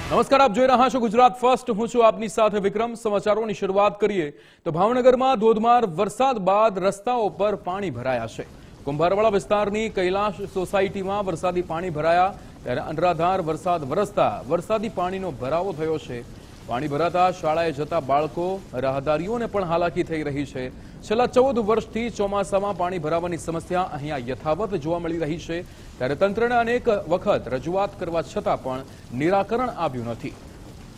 નમસ્કાર, આપ જોઈ રહ્યા છો ગુજરાત ફર્સ્ટ. હું છું આપની સાથે વિક્રમ. સમાચારોની શરૂઆત કરીએ તો ભાવનગરમાં ધોધમાર વરસાદ બાદ રસ્તાઓ પર પાણી ભરાયા છે. કુંભારવાડા વિસ્તારની કૈલાશ સોસાયટીમાં વરસાદી પાણી ભરાયા ત્યારે અનરાધાર વરસાદ વરસતા વરસાદી પાણીનો ભરાવો થયો છે. પાણી ભરાતા શાળાએ જતા બાળકો રાહદારીઓને પણ હાલાકી થઈ રહી છે. છેલ્લા 14 વર્ષથી ચોમાસામાં પાણી ભરાવાની સમસ્યા અહીંયા યથાવત જોવા મળી રહી છે ત્યારે તંત્રને અનેક વખત રજૂઆત કરવા છતાં પણ નિરાકરણ આવ્યું નથી.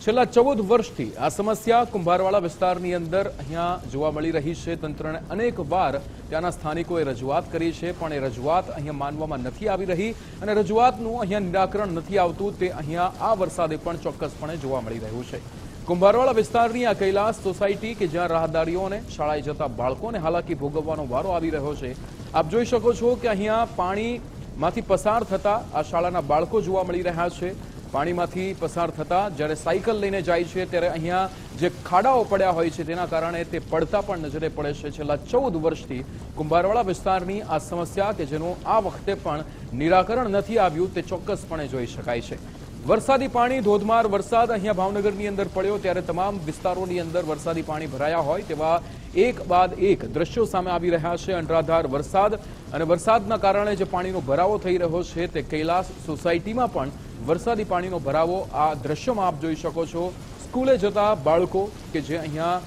છેલ્લા 14 વર્ષથી આ સમસ્યા કુંભારવાડા વિસ્તારની અંદર અહીંયા જોવા મળી રહી છે. તંત્રને અનેક વાર ત્યાંના સ્થાનિકોએ રજૂઆત કરી છે પણ એ રજૂઆત અહીંયા માનવામાં નથી આવી રહી અને રજૂઆતનું અહીંયા નિરાકરણ નથી આવતું તે અહીંયા આ વરસાદે પણ ચોક્કસપણે જોવા મળી રહ્યું છે. કુંભારવાડા વિસ્તારની આ કૈલાશ સોસાયટી કે જ્યાં રાહદારીઓને શાળાએ જતા બાળકોને હાલાકી ભોગવવાનો વારો આવી રહ્યો છે. આપ જોઈ શકો છો કે અહીંયા પાણીમાંથી પસાર થતા આ શાળાના બાળકો જોવા મળી રહ્યા છે. પાણીમાંથી પસાર થતા જ્યારે સાયકલ લઈને જાય છે ત્યારે અહીંયા જે ખાડાઓ પડ્યા હોય છે તેના કારણે તે પડતા પણ નજરે પડે છે. છેલ્લા 14 વર્ષથી કુંભારવાડા વિસ્તારની આ સમસ્યા કે જેનું આ વખતે પણ નિરાકરણ નથી આવ્યું તે ચોક્કસપણે જોઈ શકાય છે. વરસાદી પાણી ધોધમાર વરસાદ અહીંયા ભાવનગરની અંદર પડ્યો ત્યારે તમામ વિસ્તારોની અંદર વરસાદી પાણી ભરાયા હોય તેવા એક બાદ એક દ્રશ્યો સામે આવી રહ્યા છે. અનરાધાર વરસાદ અને વરસાદના કારણે જે પાણીનો ભરાવો થઈ રહ્યો છે તે કૈલાશ સોસાયટીમાં પણ વરસાદી પાણીનો ભરાવો આ દ્રશ્યોમાં આપ જોઈ શકો છો. સ્કૂલે જતા બાળકો કે જે અહીંયા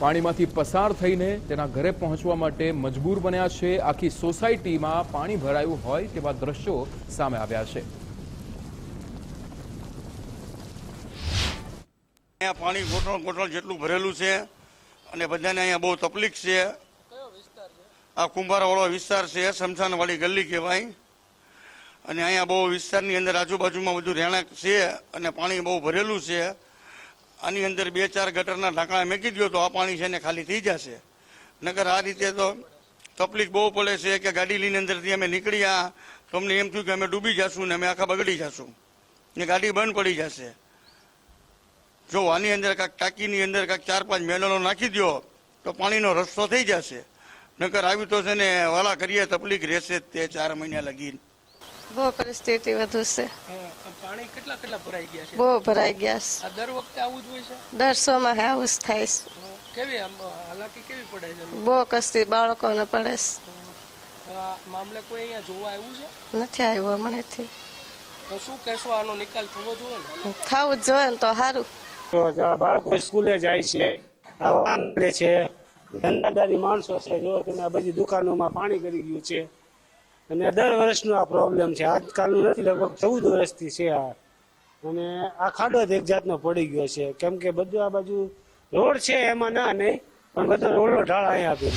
પાણીમાંથી પસાર થઈને તેના ઘરે પહોંચવા માટે મજબૂર બન્યા છે. આખી સોસાયટીમાં પાણી ભરાયું હોય તેવા દ્રશ્યો સામે આવ્યા છે. અહીંયા પાણી ગોઠણ જેટલું ભરેલું છે અને બધાને અહીંયા બહુ તકલીફ છે. આ કુંભારવાળો વિસ્તાર છે, શમશાનવાળી ગલી કહેવાય અને અહીંયા બહુ વિસ્તારની અંદર આજુબાજુમાં બધું રહેણાંક છે અને પાણી બહુ ભરેલું છે. આની અંદર 2-4 ગટરના ઢાંકણા મેકી દો તો આ પાણી છે ને ખાલી થઈ જશે. નકર આ રીતે તો તકલીફ બહુ પડે છે કે ગાડી લઈને અંદરથી અમે નીકળ્યા તો અમને એમ થયું કે અમે ડૂબી જશું ને અમે આખા બગડી જશું ને ગાડી બંધ પડી જશે. જો આની અંદર કાંઈક ટાંકીની અંદર કાંઈક 4-5 મેનલો નાખી દો તો પાણીનો રસ્તો થઈ જશે. નકર આવી તો છે ને વાલા કરીએ તકલીફ રહેશે તે 4 મહિના લગી. બહુ પરિસ્થિતિ વધુ છે. પાણી કેટલા ભરાઈ ગયા છે? બહુ ભરાઈ ગયા છે. આ દર વખતે આવું જ હોય છે? દર 100 માં આવું જ થાય છે. કેવી હાલાકી કેવી પડે છે? બહુ કષ્ટી બાળકોને પડે છે. આ મામલે કોઈ અહીંયા જોવા આવ્યું છે? નથી આવ્યો મનેથી. તો શું કહેશો, આનો નિકાલ થવો જોઈએ ને? થવું જ જોઈએ ને તો સારું. બાળકો સ્કૂલે જાય છે, આવવા છે, ધંધાદારી માણસો છે. જો તમે આ બધી દુકાનોમાં પાણી કરી ગયું છે અને દર વર્ષનો આ પ્રોબ્લેમ છે. આજકાલનું નથી, લગભગ 14 વર્ષથી છે આ. અને આ ખાડો જ એક જાતનો પડી ગયો છે કેમ કે બધું આ બાજુ રોડ છે એમાં ના નહીં પણ બધો રોડનો ઢાળ અહીંયા આપી